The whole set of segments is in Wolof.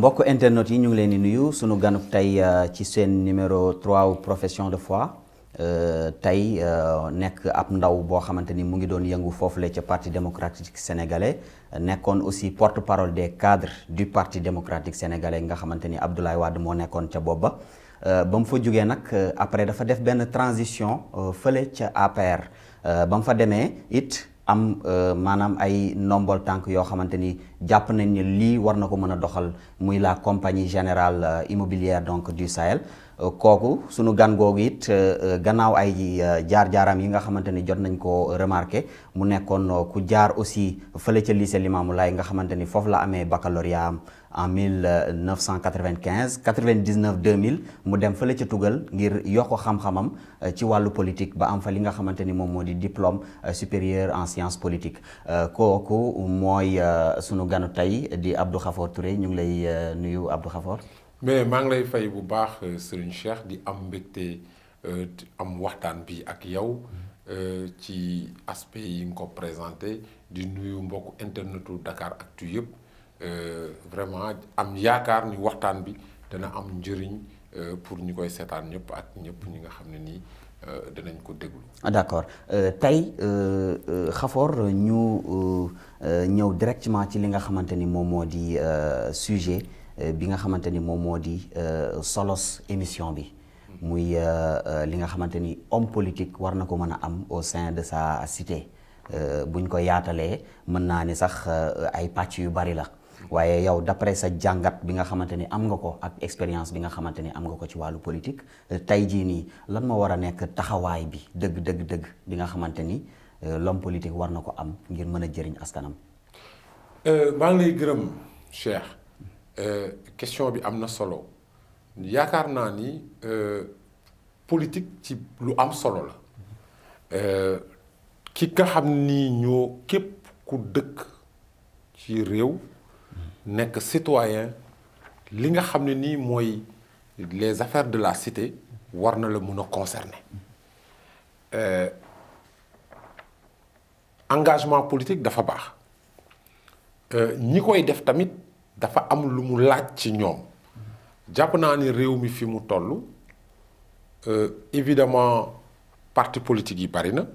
mbokk internet yi ñu ngi leen di nuyu sunu ganuk tey ci seen numéro 3 wu profession de foi tey nekk ab ndaw boo xamante ni mu ngi doon yëngu foofule ca parti démocratique sénégalais nekkoon aussi porte-parole des cadres du parti démocratique sénégalais nga xamante ni Abdoulaye Wade moo nekkoon ca bopp ba mu fa jógee nag après dafa def benn transition fële ca APR ba mu fa demee it am maanaam ay ndombol tànk yoo xamante ni jàpp nañ ni lii war na ko mën a doxal muy la compagnie générale immobilière donc du Sahel kooku sunu gan googu it gannaaw ay jaar-jaaram yi nga xamante ni jot nañ ko remarqué mu nekkoon ku jaar aussi fële ca lycée Limamoulaye nga xamante ni foofu la amee baccalauréat am en 1995 99 2000 mu dem fële ca tugal ngir yokk xam-xamam ci wàllu politique ba am fa li nga xamante ni moom moo di diplôme supérieur en sciences politiques kooku mooy sunu ganu tey di Abdou Khafor Touré ñu ngi lay nuyu Abdou Khafor. mais maa ngi lay fay bu baax Serigne Cheikh di am mbégte am waxtaan bi ak yow ci aspect yi nga ko présenté di nuyu mbokku internetu Dakaractu yëpp. Vraiment am yaakaar ni waxtaan bi dana am njëriñ pour ñi koy seetaan ñëpp ak ñëpp ñi nga xam ne nii danañ ko déglu. D'accord tey Khafor ñu ñëw directement ci li nga xamante ni moom moo di sujet bi nga xamante ni moom moo di solos émission bi muy li nga xamante ni homme politique war na ko mën a am au sein de sa cité buñ ko yaatalee mën naa ni sax ay pàcc yu bari la. waaye yow d'après sa jàngat bi nga xamante ni am nga ko ak expérience bi nga xamante ni am nga ko ci wàllu politique tey jii nii lan moo war a nekk taxawaay bi dëgg bi nga xamante ni l'homme politique war na ko am ngir mën a jëriñ askanam. maa ngi lay gërëm Cheikh question bi am na solo yaakaar naa ni politique ci lu am solo la ki nga xam ni ñoo képp ku dëkk ci réew. nekk citoyen li nga xam ne nii mooy les affaires de la cité war na la mun a concerner engagement politique dafa baax ñi koy def tamit dafa am lu mu laaj ci ñoom jàpp naa ni réew mi fi mu toll évidemment parti politique yi bari na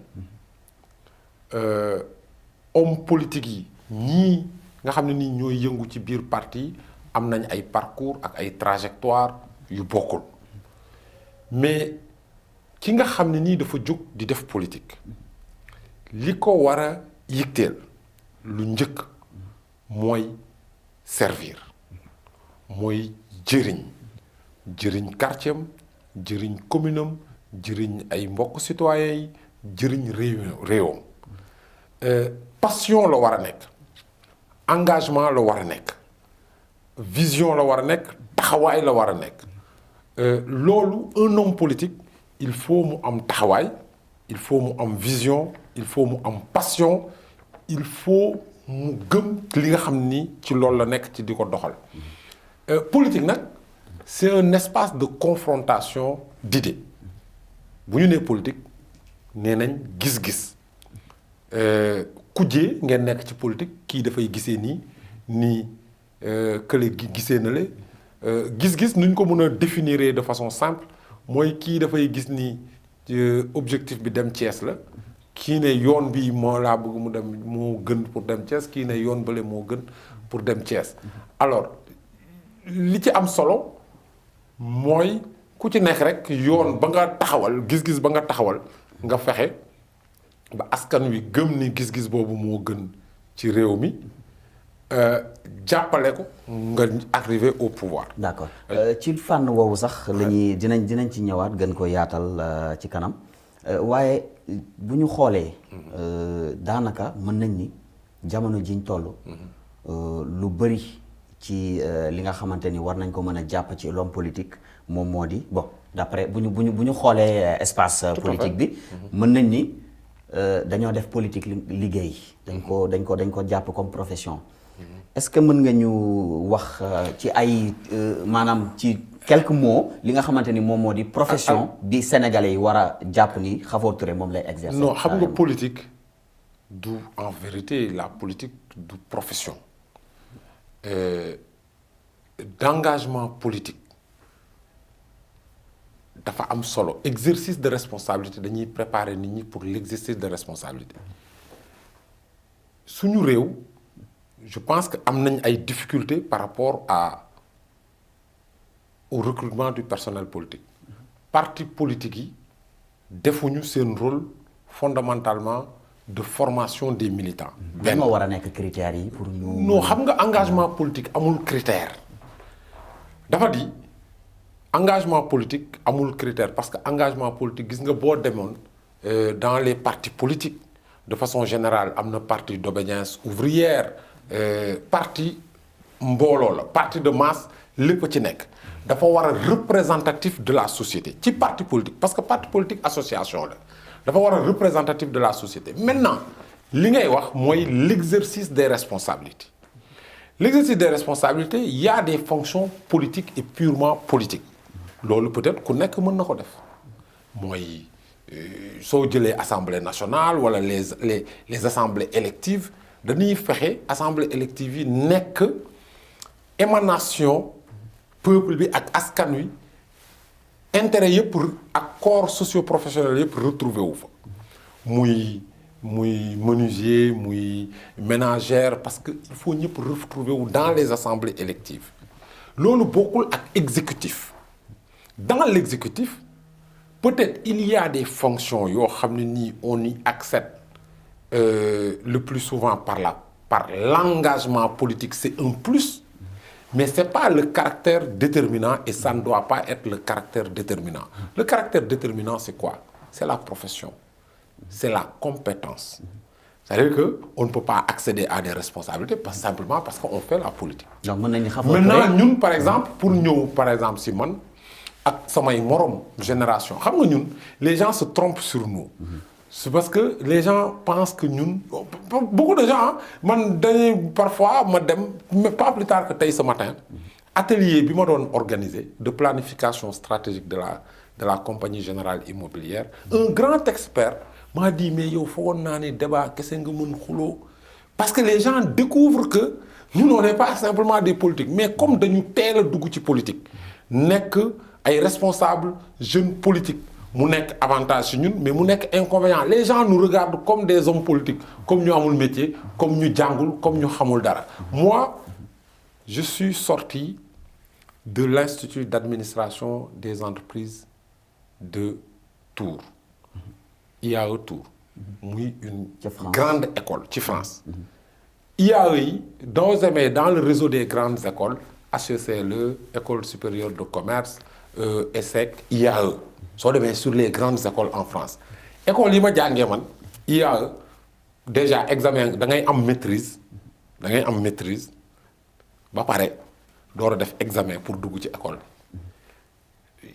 homme politique yi ñii nga xam ne nii ñooy yëngu ci biir parti am nañ ay parcours ak ay trajectoire yu bokkul mais ki nga xam ne nii dafa jóg di def politique li ko war a yitteel lu njëkk mooy servir mooy jëriñ quartier am jëriñ commune am jëriñ ay mbokk citoyens yi jëriñ réewam passion la war a nekk engagement la war a nekk vision la war a nekk taxawaay la war a nekk loolu un homme politique il faut mu am taxawaay il faut mu am vision il faut mu am passion il faut mu gëm li nga xam ni ci loolu la nekk ci di ko doxal politique nag c'est un espace de confrontation d'idées bu ñu nee politique nee nañ gis-gis kujjee ngeen nekk ci politique kii dafay gisee nii kële gisee na le gis-gis nuñ ko mën a définir de façon simple mooy kii dafay gis ni objectif bi dem Thiès la kii ne yoon bi moo laa bëgg mu dem moo gën pour dem Thiès kii ne yoon bële moo gën pour dem Thiès alors li ci am solo mooy ku ci nekk rek yoon ba nga taxawal gis-gis ba nga taxawal nga fexe ba askan wi gëm ni gis-gis boobu moo gën ci réew mi jàppale ko nga arriver au pouvoir. D'accord ci fànn woowu sax la ñuy dinañ ci ñëwaat gën ko yaatal ci kanam waaye bu ñu xoolee daanaka mën nañ ni jamono jiñ toll lu bëri ci li nga xamante ni war nañ ko mën a jàpp ci l'homme politique moom moo di bon d'après bu ñu xoolee espace politique bi mën nañ ni dañoo def politique liggéey dañ ko jàpp comme profession est-ce que mën nga ñu wax ci ay maanaam ci quelques mots li nga xamante ni moom moo di profession bi sénégalais yi war a jàpp ni Khafor Touré moom lay exercer. non xam nga politique du en vérité la politique du profession d'engagement politique dafa am solo exercice de responsabilité dañuy préparer nit ñi pour l'exercice de responsabilité suñu réew je pense que am nañ ay difficultés par rapport au recrutement du personnel politique parti politique yi defuñu seen rôle fondamentalement de formation des militants. benn moo war a nekk critères yi pour ñu. non xam nga engagement politique amul critère dafa di engagement politique amul critère parce que engagement politique gis nga boo demoon dans les partis politiques de façon générale am na parti d'obédience ouvrière parti mbooloo la parti de masse lépp ci nekk dafa war a représentatif de la société ci parti politique parce que parti politique association la dafa war a représentatif de la société maintenant li ngay wax mooy l'exercice des responsabilités l'exercice des responsabilités il y a des fonctions politiques et purement politiques loolu peut-être ku nekk mën na ko def mooy soo jëlee assemblée nationale wala les assemblées électives dañuy fexe assemblée élective yi nekk émanation peuple bi ak askan wi intérêt yëpp ak corps socio-professionnel yëpp retrouvé wu fa muy menuisier muy ménagère parce que il faut ñëpp retrouver wu dans les assemblées électives loolu bokkul ak exécutif dans l'exécutif peut-être il y a des fonctions yoo xam ne nii on y accède le plus souvent par l'engagement politique c'est un plus mais c'est pas le caractère déterminant et ça ne doit pas être le caractère déterminant le caractère déterminant c'est quoi c'est la profession c'est la compétence c'est-à-dire que on ne peut pas accéder à des responsabilités simplement parce qu'on fait la politique. donc mën nañu xam maintenant ñun par exemple pour ñëw par exemple si man ak samay morom génération xam nga ñun les gens se trompent sur nous. C'est parce que les gens pensent que ñun beaucoup de gens man dañuy parfois ma dem mais pas plus tard que tey ce matin atelier bi ma doon organiser de planification stratégique de la compagnie générale immobilière un grand expert m'a dit mais yow foogoon naa ne débat kese nga mën xuloo parce que les gens découvrent que ñun on n'est pas simplement des politiques mais comme dañu teel a dugg ci politique nekk ay responsables jeunes politiques mu nekk avantage ci ñun mais mu nekk inconvénient les gens nous regardent comme des hommes politiques comme ñu amul métier comme ñu jàngul comme ñu xamul dara moi je suis sorti de l'Institut d'administration des entreprises de Tours IAE Tours muy une grande école ci France IAE yi dans le réseau des grandes écoles HECLE École supérieure de commerce ESSEC IAE soo demee sur les grandes écoles en France école yi ma jàngee man IAE déjà examen da ngay am maîtrise ba pare door a def examen pour dugg ci école bi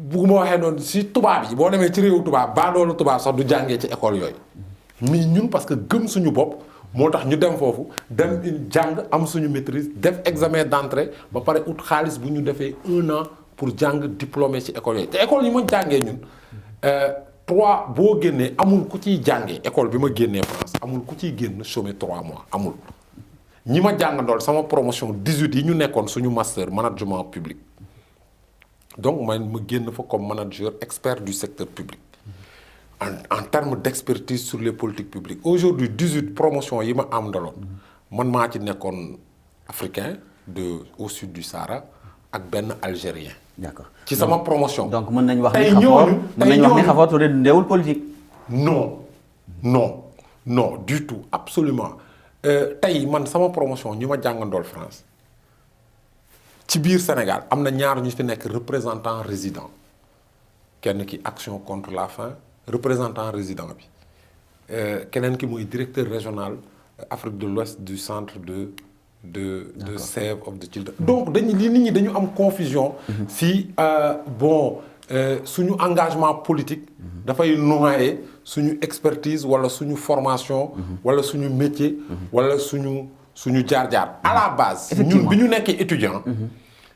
bugguma waxee noonu si tubaab yi boo demee ci réewu tubaab baadoolu tubaab sax du jàngee ci école yooyu mais ñun parce que gëm suñu bopp moo tax ñu dem foofu dem jàng am suñu maîtrise def examen d'entrée ba pare ut xaalis bu ñu defee 1 an pour jàng diplômé ci école yooyu te école yi ma jàngee ñun 3 boo génnee amul ku ciy jàngee école bi ma génnee France amul ku ciy génn chômer 3 mois amul ñi ma jàngandool sama promotion 18 yi ñu nekkoon suñu master management public donc man ma génn fa comme manager expert du secteur public en termes d'expertise sur les politiques publiques aujourd'hui 18 promotions yi ma am ndaloon man maa ci nekkoon africain au sud du Sahara ak benn algérien. D'accord ci sama promotion. donc mën nañu wax ni Khafor Touré ndeewul politique. non du tout absolument tey man sama promotion ñu ma jàngandool France ci biir Sénégal am na ñaar ñu fi nekk représentant résident kenn ki action contre la faim représentant résident bi keneen ki mooy directeur régional Afrique de l'Ouest du centre de Save of the Children donc dañu li nit ñi dañu am confusion si suñu engagement politique dafay noyer suñu expertise wala suñu formation wala suñu métier wala suñu jaar-jaar à la base ñun bi ñu nekkee étudiant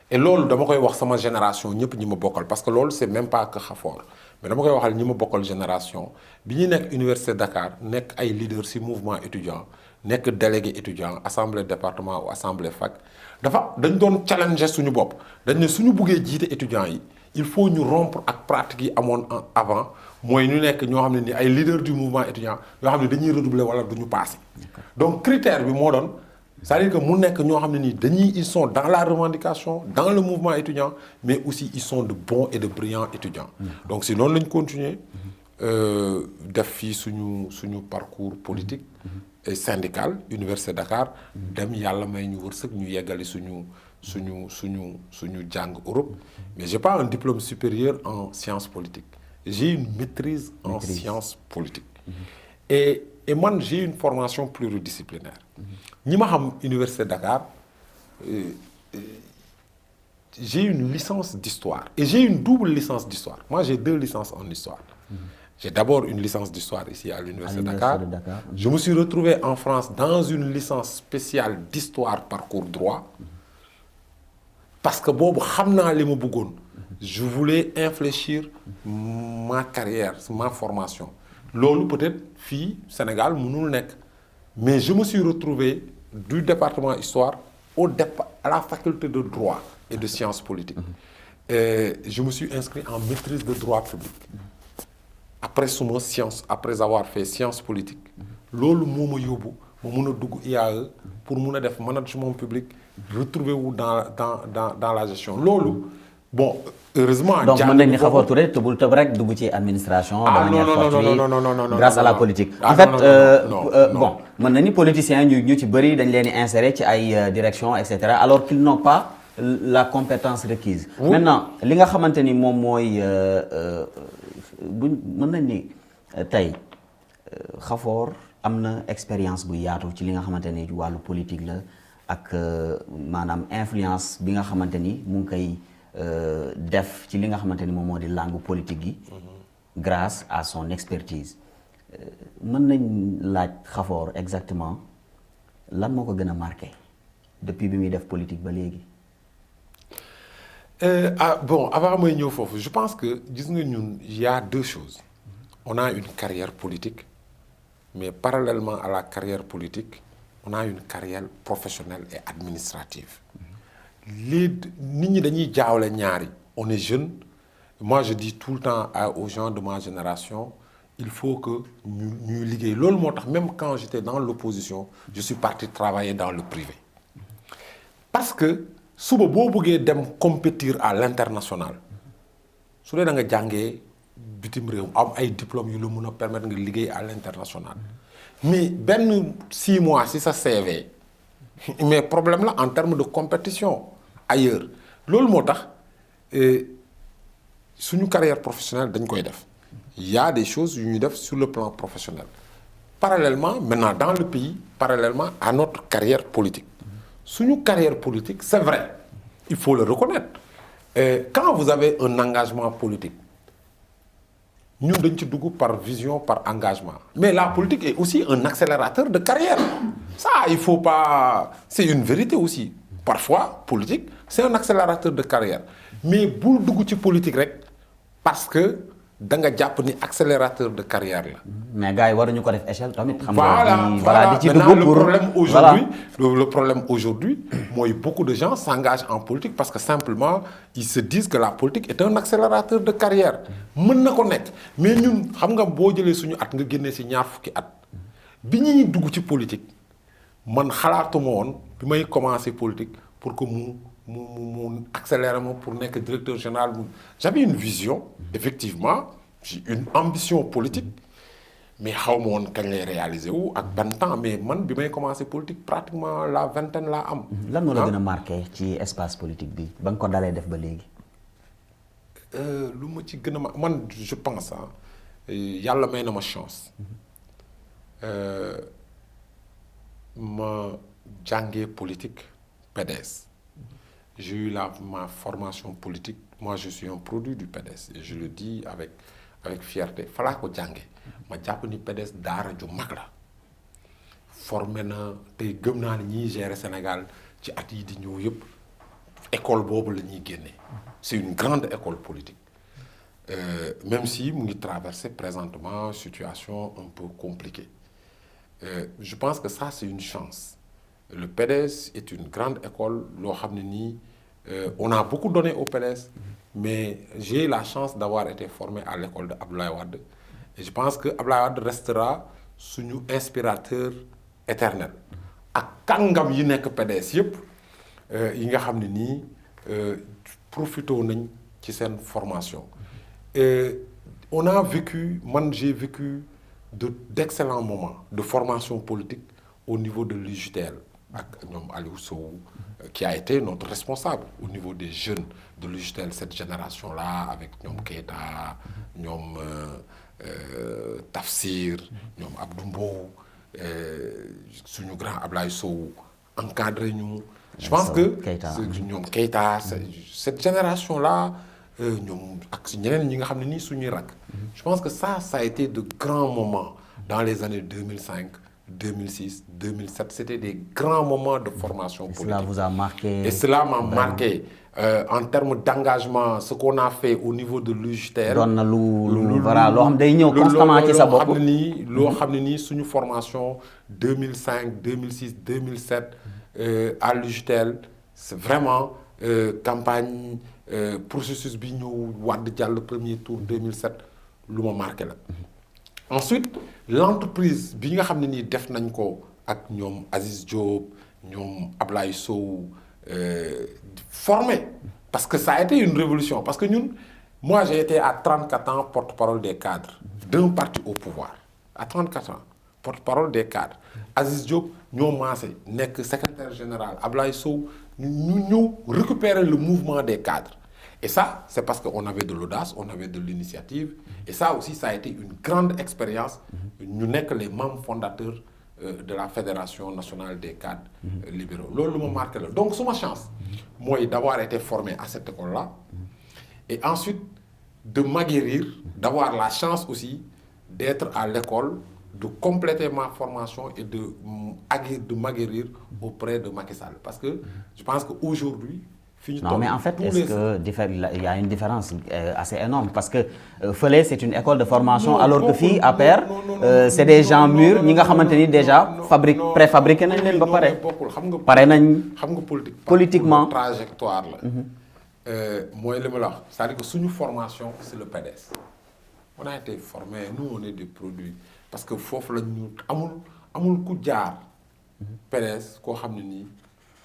et loolu dama koy wax sama génération ñëpp ñi ma bokkal parce que loolu c'est même pas que Khafor mais dama koy waxal ñi ma bokkal génération bi ñuy nekk université Dakar nekk ay leaders ci mouvement étudiant nekk délégué étudiant assemblée département ou assemblée fac dañ doon challenger suñu bopp dañ ne suñu buggee jiite étudiants yi il faut ñu rompre ak pratique yi amoon avant mooy ñu nekk ñoo xam ne ni ay leaders du mouvement étudiant yoo xam ne dañuy redoubler wala du ñu passé donc critère bi moo doon c'est-à-dire que mu nekk ñoo xam ne nii ils sont dans la revendication dans le mouvement étudiant mais aussi ils sont de bons et de brillants étudiants donc si noonu lañ continuer def fii suñu parcours politique et syndical Université Dakar dem yàlla may ñu wërsëg ñu yeggali suñu jàng Europe mais j'ai pas un diplôme supérieur en sciences politiques j'ai une maîtrise en sciences politiques et moi j'ai une formation pluridisciplinaire ñi ma xam Université Dakar j'ai une licence d'histoire et j'ai une double licence d'histoire moi j'ai 2 licences en histoire j'ai d'abord une licence d'histoire ici à l'Université de Dakar. Je me suis retrouvé en France dans une licence spéciale d'histoire parcours droit parce que boobu xam naa li ma bëggoon je voulais infléchir ma carrière ma formation loolu peut-être fii Sénégal mënul nekk mais je me suis retrouvé du département histoire à la faculté de droit et de sciences politiques et je me suis inscrit en maîtrise de droit public après avoir fait sciences politiques loolu moo ma yóbbu ma mun a dugg IAE pour mun a def management public retrouver wu dans la gestion loolu bon heureusement. donc mën nañu Khafor Touré tëbul tëb rek dugg ci administration. de manière fortuite grâce à la politique. en fait bon mën nañu politiciens ñu ci bëri dañ leen di insérer ci ay directions et cetera alors qu'ils n'ont pas la compétence requise. maintenant li nga xamante ni moom mooy. bu mën nañ ni tey Khafor am na expérience bu yaatu ci li nga xamante ni wàllu politique la ak maanaam influence bi nga xamante ni mu ngi koy def ci li nga xamante ni moom moo di langue politique gi grâce à son expertise mën nañ laaj Khafor exactement lan moo ko gën a marqué depuis bi muy def politique ba léegi. Bon avant may ñëw foofu je pense que gis nga ñun il y a 2 choses on a une carrière politique mais parallèlement à la carrière politique on a une carrière professionnelle et administrative nit ñi dañuy jaawle ñaari on est jeune moi je dis tout le temps aux gens de ma génération il faut que ñuy liggéey loolu moo tax même quand j'étais dans l'opposition je suis parti travailler dans le privé parce que suba boo bëggee dem compétir à l'international su dee da nga jàngee bitim réew am ay diplômes yu la mën a permettre nga liggéey à l'international mais benn 6 mois ci sa CV mais problème la en termes de compétition ailleurs loolu moo tax suñu carrière professionnelle dañ koy def il y a des choses yu ñuy def sur le plan professionnel parallèlement maintenant dans le pays parallèlement à notre carrière politique suñu carrière politique c'est vrai il faut le reconnaître quand vous avez un engagement politique ñun dañ ci dugg par vision par engagement mais la politique est aussi un accélérateur de carrière ça il faut pas c'est une vérité aussi parfois politique c'est un accélérateur de carrière mais bul dugg ci politique rek parce que da nga jàpp ni accélérateur de carrière la. mais gars yi waruñu ko def échelle tamit. xam voilà di ci dugg pour le problème aujourd'hui mooy beaucoup de gens s'engagent en politique parce que simplement ils se disent que la politique est un accélérateur de carrière mën na ko nekk mais ñun xam nga boo jëlee suñu at nga génnee ci ñaar fukki at bi ñuy dugg ci politique man xalaatuma woon bi may commencer politique pour que mu accélérer ma pour nekk directeur général j'avais une vision effectivement j'ai une ambition politique mais xaw ma woon kañ lay réaliser wu ak ban temps mais man bi may commencer politique pratiquement la vingtaine laa am. lan moo la gën a marqué ci espace politique bi ba nga ko dalee def ba léegi. lu ma ci gën a man je pense yàlla may na ma chance ma jàngee politique PDS. J'ai eu ma formation politique moi je suis un produit du PDS et je le dis avec fierté falaa ko jànge ma jàpp ni PDS daara ju mag la formé na tey gëm naa ni ñiy gérer Sénégal ci at yi di ñëw yëpp école boobu la ñuy génnee c'est une grande école politique même si mu ngi traverser présentement situation un peu compliquée Je pense que ça c'est une chance. Le PDS est une grande école. On a beaucoup donné au PDS, mais j'ai la chance d'avoir été formé à l'école de Abdoulaye Wade. Et je pense que Abdoulaye Wade restera suñu inspirateur éternel. ak kàngam yi nekk PDS yëpp yi nga xam ne nii profité nañ ci seen formation. On a vécu, j'ai vécu d'excellents moments de formation politique au niveau de l'UJTL ak ñoom Aliou Sow qui a été notre responsable au niveau des jeunes de l'UJTL, cette génération-là, avec ñoom Keita, ñoom Tafsir, ñoom Abdou Mbow, suñu grand Ablaye Sow encadré ñu. Je pense que ñoom Keita, cette génération-là, ñoom ak ñeneen ñi nga xam ne nii suñuy rak. Je pense que ça a été de grands moments dans les années 2005, 2006, 2007. C'était des grands moments de formation politique. Cela vous a marqué. Et cela m'a marqué. En termes d'engagement, ce qu'on a fait au niveau de l'UJTL. Doon na voilà loo xam day ñëw constamment ci sa bopp. loo xam ne nii suñu formation 2005, 2006, 2007 à l'UJTL, c'est vraiment campagne processus bi ñëw Wade jàll premier tour 2007 lu ma marqué la. Ensuite l'entreprise bi nga xam ne nii def nañ ko ak ñoom Aziz Diop ñoom Ablaye Sow formé parce que ça a été une révolution parce que moi j'ai été à 34 ans porte-parole des cadres d'un parti au pouvoir à 34 ans porte-parole des cadres. Aziz Diop ñoo maase nekk secrétaire général Ablaye Sow ñu ñëw récupérer le mouvement des cadres. Et ça, c'est parce qu'on avait de l'audace, on avait de l'initiative. Et ça aussi, ça a été une grande expérience. Nous n'sommes que les membres fondateurs de la Fédération nationale des cadres libéraux. C'est ce qui marqué. Donc, c'est ma chance, moi, d'avoir été formé à cette école-là. Et ensuite, de m'aguerrir, d'avoir la chance aussi d'être à l'école, de compléter ma formation et de m'aguerrir auprès de Macky Sall. Parce que je pense qu'aujourd'hui, non, mais en fait, est-ce qu'il y a une différence assez énorme? Parce que Fële, c'est une école de formation, alors que fii, APR, c'est des gens mûrs, ñi nga xamante ni déjà préfabriqué nañ leen ba pare. Pare nañ politiquement. Trajectoire la. Mooy li ma la wax, c'est-à-dire que suñu formation, c'est le PDS. On a été formés, nous on est des produits. Parce que foofu la ñu amul ku jaar PDS koo xam ne nii.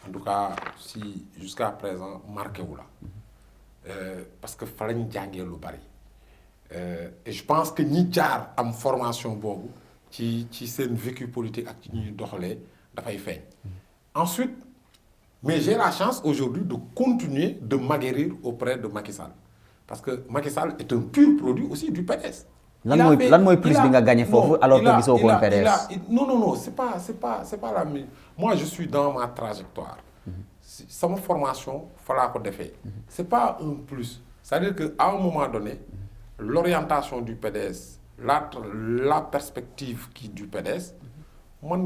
En tout cas, si jusqu'à présent, marqué ou là. Parce que fallait nous jàngee lu bari. Et je pense que ñi jaar am formation boobu ci seen vécu politique ak ci ñuy doxalee dafay feeñ. Ensuite, mais j'ai la chance aujourd'hui de continuer de m'aguerrir auprès de Macky Sall. Parce que Macky Sall est un pur produit aussi du PDS. Lan mooy plus bi nga gagné foofu alors que gisoo ko woon PDS. Non, c'est pas la même. Moi, je suis dans ma trajectoire. C'est ma formation, il fallait qu'on défait. C'est pas un plus. C'est-à-dire qu'à un moment donné, l'orientation du PDS, la perspective du PDS, moi,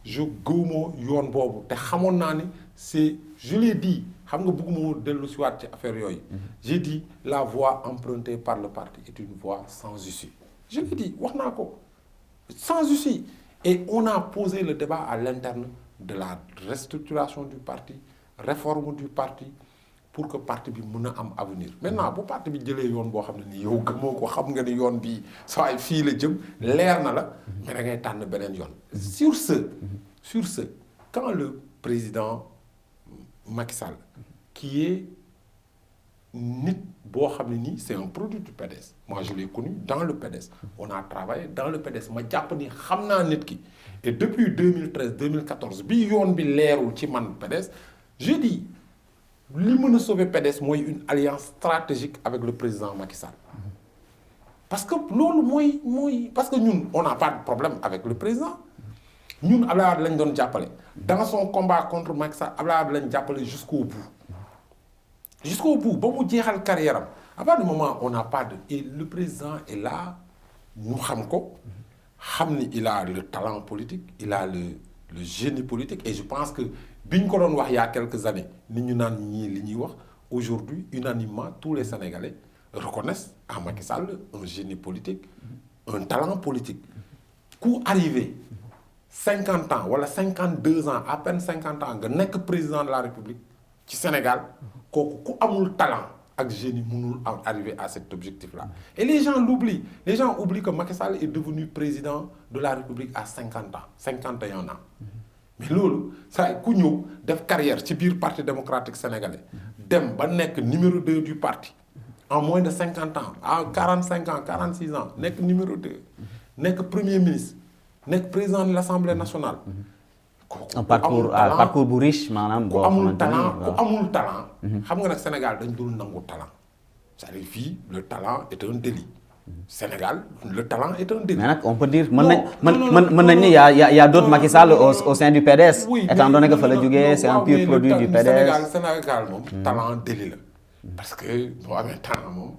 je gëwuma yoon boobu te xamoon naa ni c'est je l'ai dit xam nga bëgguma dellu si waat ci affaire yooyu. J'ai dit la voie empruntée par le parti est une voie sans issue. Je l'ai dit wax naa ko sans issue. Et on a posé le débat à l'interne de la restructuration du parti, réforme du parti, pour que le parti bi mën a am avenir. Maintenant bu parti bi jëlee yoon boo xam ne nii yow gëmoo ko xam nga ni yoon bii saa fii la jëm leer na la mais da ngay tànn beneen yoon. Sur ce, quand le président Macky Sall qui est nit boo xam ne nii c'est un produit du PDS. Moi je l'ai connu dans le PDS. On a travaillé dans le PDS ma jàpp ni xam naa nit ki. Et depuis 2013 2014 bi yoon bi leerul ci man PDS j'ai dit li mën a sauver PDS mooy une alliance stratégique avec le président Macky Sall. Parce que loolu mooy parce que ñun on n'a pas de problème avec le président. ñun Abdoulaye Wade lañ doon jàppale. Dans son combat contre Macky Sall Abdoulaye Wade lañ jàppale jusqu'au bout ba mu jeexal carrière am. À partir du moment on n'a pas de et le président est là ñu xam ko xam ni il a le talent politique il a le génie politique et je pense que bi ñu ko doon wax il y a quelques années nit ñu naan ñii li ñuy wax aujourd'hui unanimement tous les Sénégalais reconnaissent à Macky Sall un génie politique un talent politique ku arrivé 50 ans wala 52 ans à peine 50 ans nga nekk président de la République ci Sénégal kooku ku amul talent ak génie yi mënul arriver à cet objectif-là. Et les gens l'oublient. Les gens oublient que Macky Sall est devenu président de la République à 50 ans, 51 ans. Mais loolu saa ku ñëw def carrière ci biir parti démocratique sénégalais dem ba nekk numéro 2 du parti en moins de 50 ans à 45 ans 46 ans nekk numéro 2 nekk premier ministre nekk président de l'Assemblée nationale. un parcours bu riche maanaam. ku amul talent xam nga nag Sénégal dañ dul nangu talent c'est-à-dire fii le talent est un délit. Sénégal le talent est un délit. Mais nag on peut dire mën nañ ni y a d'autres Macky Sall au sein du PDS. Oui, étant donné que fa la jógee c'est un pur produit du PDS. Sénégal moom talent délit la. parce que boo amee talent moom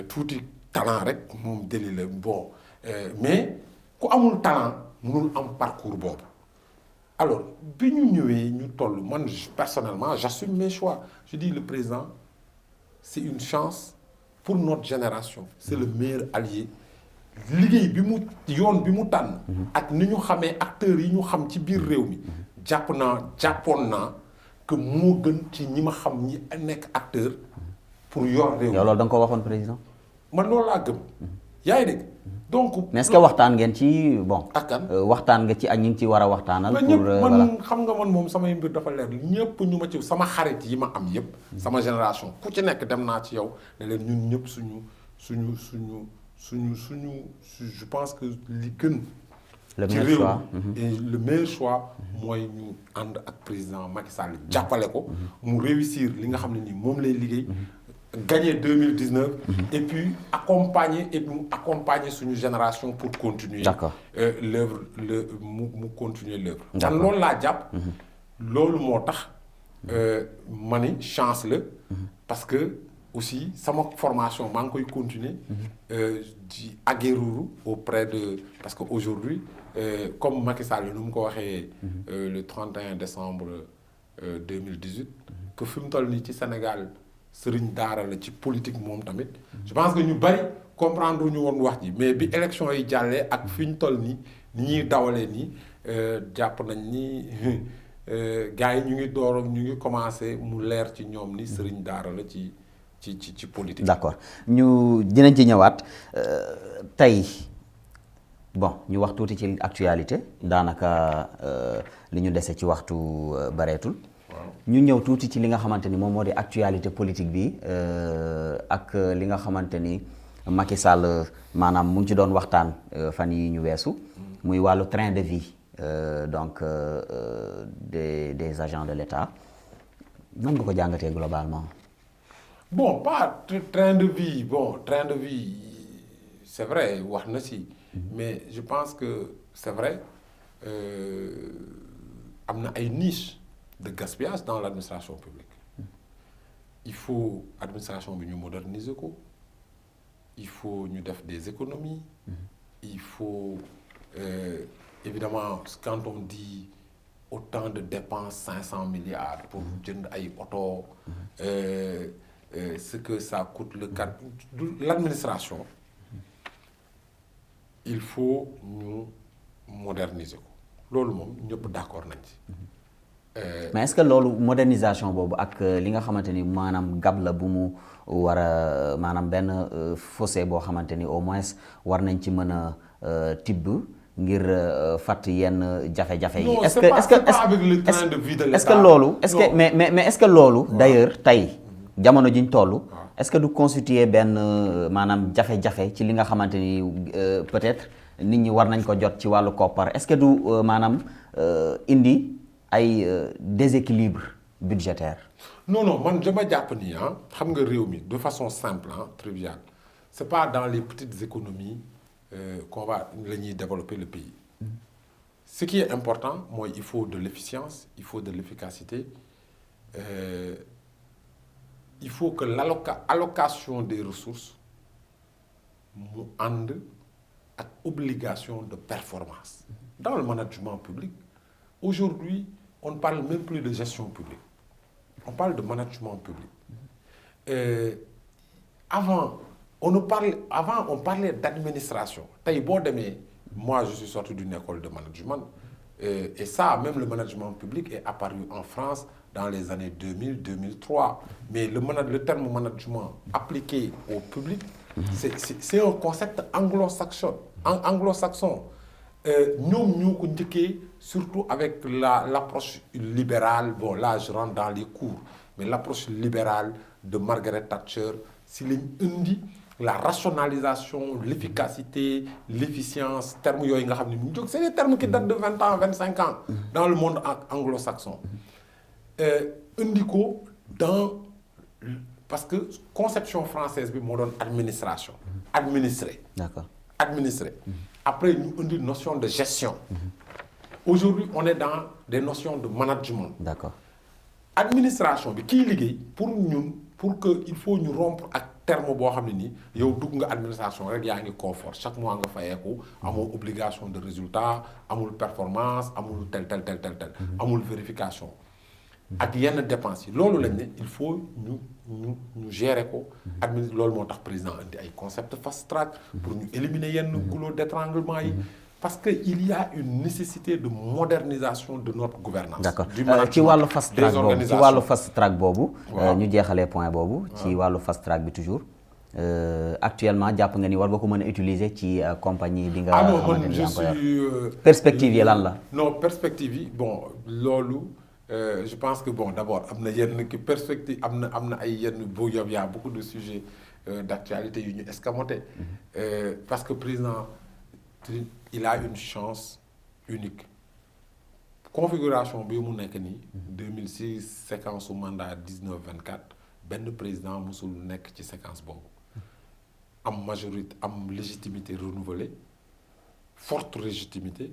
tuuti talent rek moom délit la bon mais ku amul talent mënul am parcours boobu. alors bi ñu ñëwee ñu toll man personnellement j'assume mes choix je dis le président c'est une chance pour notre génération c'est le meilleur allié liggéey bi mu yoon bi mu tànn ak ni ñu xamee acteurs yi ñu xam ci biir réew mi jàppoon naa que moo gën ci ñi ma xam ñi nekk acteur pour yor réew mi. yow loolu da nga ko waxoon président. man loolu laa gëm. yaa ngi dégg donc. mais est-ce que waxtaan ngeen ci bon. ak kan waxtaan nga ci ak ñi ngi ci war a waxtaanal. pour man xam nga man moom samay mbir dafa leer ñëpp ñu ma ci sama xarit yi ma am yëpp. sama génération ku ci nekk dem naa ci yow ne leen ñun ñëpp suñu je pense que li gën. le meilleur choix et le meilleur choix mooy ñu ànd ak président Macky Sall jàppale ko. mu réussir li nga xam ne nii moom lay liggéey. gagner 2019 et puis accompagner suñu génération pour continuer. D'accord. L'œuvre mu continuer l'œuvre. D'accord. Loolu laa jàpp. loolu moo tax ma ni chance la. parce que aussi sama formation maa ngi koy continuer. di aguerrir auprès de parce que aujourd'hui comme Macky Sall nu mu ko waxee. le 31 décembre 2018. que fi mu toll nii ci Sénégal. sëriñ daara la ci politique moom tamit je pense que ñu bari comprendre ñu woon wax ji mais bi élection yi jàllee ak fi ñu toll nii ni ñuy dawalee nii jàpp nañ ni gars yi ñu ngi commencé mu leer ci ñoom ni sëriñ daara la ci politique. d'accord ñu dinañ ci ñëwaat tey bon ñu wax tuuti ci actualité daanaka li ñu dese ci waxtu bareetul. ñu ñëw tuuti ci li nga xamante ni moom moo di actualité politique bi ak li nga xamante ni Macky Sall maanaam mu ngi ci doon waxtaan fan yi ñu weesu muy wàllu train de vie donc des agents de l'État nan nga ko jàngatee globalement. bon pas train de vie c'est vrai wax na si mais je pense que c'est vrai am na ay niches de gaspillage dans l'administration publique. Il faut administration bi ñu moderniser ko il faut ñu def des économies. Il faut évidemment quand on dit autant de dépenses 500 milliards pour jënd ay oto ce que ça coûte l'administration il faut ñu moderniser ko loolu moom ñëpp d'accord nañ ci. mais est-ce que loolu modernisation boobu ak li nga xamante ni maanaam gab la bu mu war a maanaam benn fossé boo xamante ni au moins war nañ ci mën a tibb ngir fàtt yenn jafe-jafe yi. est-ce que avec le train de vie de l'État. est-ce que loolu est-ce que mais est-ce que loolu d'ailleurs tey jamono jiñ toll. est-ce que du constituer benn maanaam jafe-jafe ci li nga xamante ni peut-être nit ñi war nañ ko jot ci wàllu koppar est-ce que du maanaam indi. ay déséquilibre budgétaire. non man dama jàpp ni xam nga réew mi de façon simple triviale c'est pas dans les petites économies la ñuy développer le pays. Ce qui est important mooy il faut de l'efficience il faut de l'efficacité il faut que l'allocation des ressources mu ànd ak obligation de performance. Dans le management public aujourd'hui on ne parle même plus de gestion publique on parle de management public. Avant on parlait d'administration tey boo demee moi je suis sorti d'une école de management et ça même le management public est apparu en France dans les années 2000-2003 mais le terme management appliqué au public c'est un concept anglo-saxon ñoom ñoo ko njëkkee surtout avec l'approche libérale bon là je rentre dans les cours mais l'approche libérale de Margaret Thatcher si lañ indi la rationalisation l'efficacité l'efficience termes yooyu nga xam ne mu jóg c'est des termes qui datent de 20 ans 25 ans dans le monde anglo-saxon indi ko dans parce que conception française bi moo doon administration administrer d'accord administrer après ñu indi notion de gestion aujourd'hui on est dans des notions de management d'accord administration bi kiy liggéey pour ñun pour que il faut ñu rompre ak terme boo xam ne nii yow dugg nga administration rek yaa ngi confort chaque mois nga fayeeku amoo obligation de résultat amul performance amul tel amul vérification ak yenn dépenses yi loolu lañ ne il faut ñu gérer ko loolu moo tax président indi ay concept fast track pour ñu éliminer yenn goulot d'étranglement yi parce que il y a une nécessité de modernisation de notre gouvernance d'accord ci wàllu fast track boobu ñu jeexalee point boobu ci wàllu fast track bi toujours actuellement jàpp nga ni war nga ko mën a utiliser ci compagnie bi nga xamante ni yaa ngi perspective yi lan la non perspective yi bon loolu je pense que bon d'abord am na yenn ki perspective am na ay yenn boo yob y a beaucoup de sujets d'actualité yu ñu escamoté parce que président il a une chance unique configuration bi mu nekk nii 2006 séquence su mandat 19-24 benn président musul nekk ci séquence boobu am majorité am légitimité renouvelée forte légitimité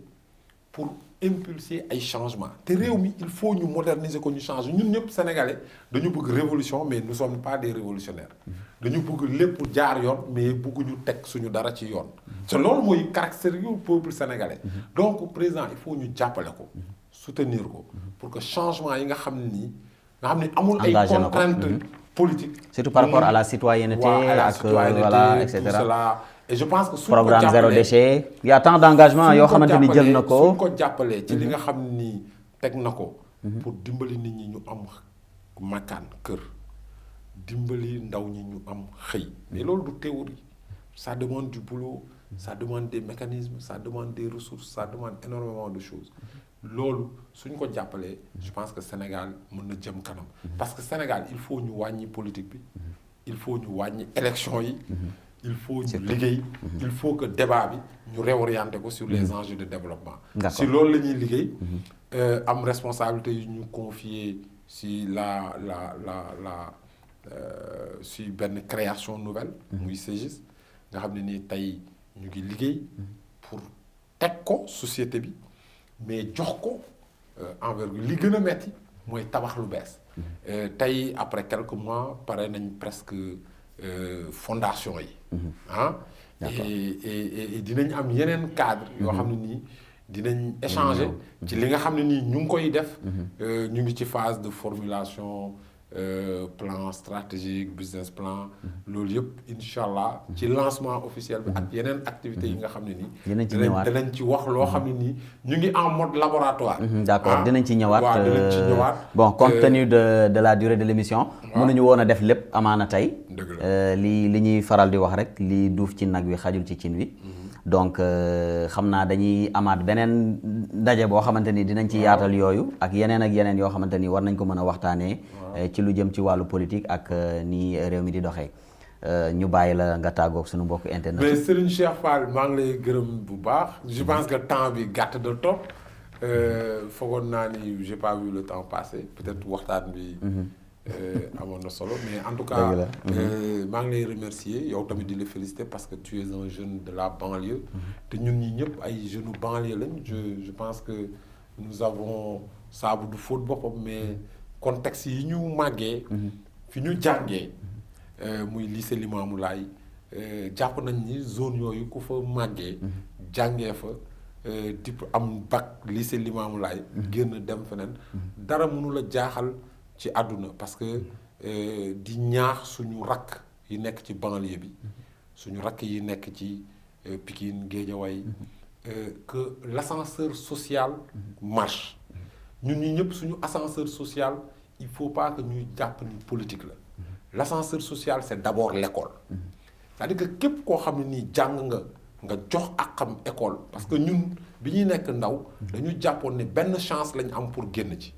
pour impulser ay changements te réew mi il faut ñu moderniser ko ñu changer ñun ñëpp sénégalais dañu bëgg révolution mais nous sommes pas des révolutionnaires dañu bëgg lépp jaar yoon mais bëgguñu teg suñu dara ci yoon te loolu mooy caractère yu peuple sénégalais donc président il faut ñu jàppale ko soutenir ko pour que changement yi nga xam ne amul ay contraintes politiques surtout par rapport à la citoyenneté ak voilà et cetera et je pense que programme zéro déchet il y a tant d'engagement yoo xamante ni jël na ko suñ ko jàppalee ci li nga xam ni teg na ko pour dimbali nit ñi ñu am makkaan kër dimbali ndaw ñi ñu am xëy mais loolu du théorie ça demande du boulot ça demande des mécanismes ça demande des ressources ça demande énormément de choses loolu suñ ko jàppalee je pense que Sénégal mën na jëm kanam parce que Sénégal il faut ñu wàññi politique bi il faut ñu wàññi élection yi il faut ñu liggéey il faut que débat bi ñu réorienter ko sur les enjeux de développement si loolu la ñuy liggéey am responsabilité yu ñu confier si si benn création nouvelle muy CGIS nga xam ne nii tey ñu ngi liggéey pour teg ko société bi mais jox ko envergure li gën a metti mooy tabax lu bees tey après quelques mois pare nañ presque fondation yi et dinañ am yeneen cadre yoo xam ne nii dinañ échanger ci li nga xam ne nii ñu ngi koy def ñu ngi ci phase de formulation plan stratégique business plan loolu yëpp incha allah ci lancement officiel bi ak yeneen activités yi nga xam ne nii dinañ ci wax loo xam ne nii ñu ngi en mode laboratoire d'accord dinañ ci ñëwaat bon compte tenu de la durée de l'émission mënuñu woon a def lépp amaana tey li ñuy faral di wax rek li duuf ci nag wi xajul ci cin wi donc xam naa dañuy amaat beneen ndaje boo xamante ni dinañ ci yaatal yooyu ak yeneen yoo xamante ni war nañ ko mën a waxtaanee ci lu jëm ci wàllu politique ak ni réew mi di doxee ñu bàyyi la nga tàggoog suñu mbokk internet. mais Serigne Cheikh Fall maa ngi lay gërëm bu baax je pense que temps bi gàtt de trop foogoon naa ni j'ai pas vu le temps passer peut-être waxtaan bi amoon na solo mais en tout cas maa ngi lay remercier yow tamit di la féliciter parce que tu es un jeune de la banlieue te ñun ñi ñëpp ay jeunes banlieue lañ je pense que nous avons saabu du fóot boppam mais contexte yi ñu màggee fi ñu jàngee muy lycée Limamoulaye jàpp nañ ni zone yooyu ku fa màggee jàngee fa diplôme am bac lycée Limamoulaye génn dem feneen dara mënu la jaaxal ci àdduna parce que di ñaax suñu rakk yi nekk ci banlieue bi suñu rakk yi nekk ci Pikine Guédiawaye que l'ascenseur social marche ñun ñi ñëpp suñu ascenseur social il faut pas que ñuy jàpp ni politique la l'ascenseur social c'est d'abord l'école c'est-à-dire que képp koo xam ne nii jàng nga jox ak xam école parce que ñun bi ñuy nekk ndaw dañu jàppoon ne benn chance lañ am pour génn ci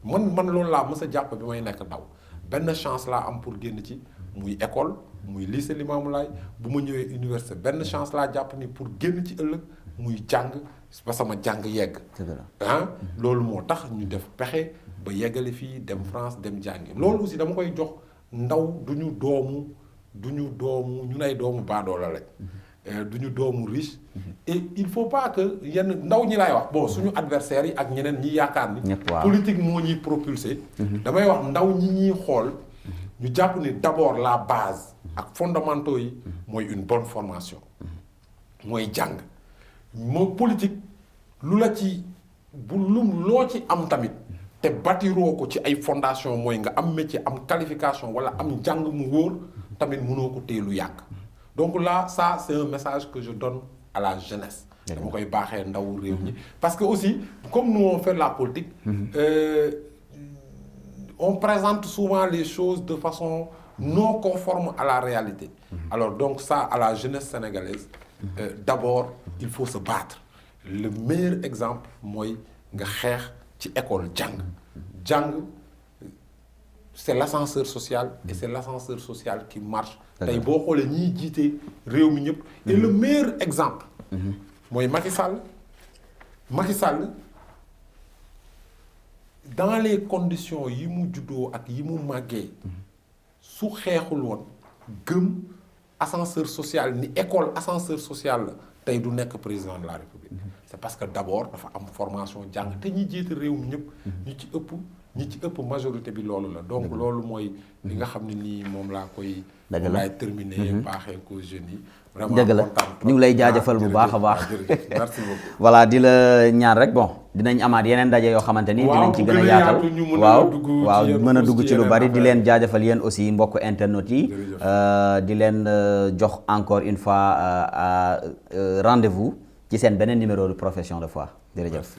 man loolu laa mës a jàpp bi may nekk ndaw benn chance laa am pour génn ci muy école muy lycée Limamoulaye bu ma ñëwee université benn chance laa jàpp ni pour génn ci ëllëg muy jàng ba sama jàng yegg ah loolu moo tax ñu def pexe ba yeggale fii dem France dem jàngi loolu aussi dama koy jox ndaw duñu doomu ñun ay doomu baadoola lañ duñu doomu riche et il faut pas que yenn ndaw ñi laay wax bon suñu adversaires yi ak ñeneen ñi yaakaar ni politique moo ñuy propulsé damay wax ndaw ñi ñuy xool ñu jàpp ni d'abord la base ak fondamentaux yi mooy une bonne formation mooy jàng moo politique lu la ci bu loo ci am tamit te bâtiroo ko ci ay fondation mooy nga am métier am qualification wala am njàng mu wóor tamit mënoo ko téye lu yàgg donc là ça c'est un message que je donne à la jeunesse dama koy baaxee ndaw réew ñi parce que aussi comme nous on fait la politique on présente souvent les choses de façon non conforme à la réalité alors donc ça à la jeunesse sénégalaise d'abord il faut se battre le meilleur exemple mooy nga xeex ci école jàng c'est l'ascenseur social et c'est l'ascenseur social qui marche tey boo xoolee ñiy jiite réew mi ñëpp et le meilleur exemple mooy Macky Sall dans les conditions yi mu juddoo ak yi mu màggee su xeexul woon gëm ascenseur social ni école ascenseur social la tey du nekk président de la République c'est parce que d'abord dafa am formation jàng te ñi jiite réew mi ñëpp ñi ci ëpp majorité bi loolu la donc loolu mooy li nga xam ne nii moom laa koy laay terminer baaxee ko jeunes yi vraiment dëgg la ñu ngi lay jaajëfal bu baax a baax merci beaucoup voilà di la ñaan rek bon dinañ amaat yeneen daje yoo xamante ni dinañ ci gën a yaatal waaw mën a dugg ci lu bari di leen jaajëfal yéen aussi mbokk internautes yi di leen jox encore une fois rendez-vous ci seen beneen numéro de profession de foi jërëjëf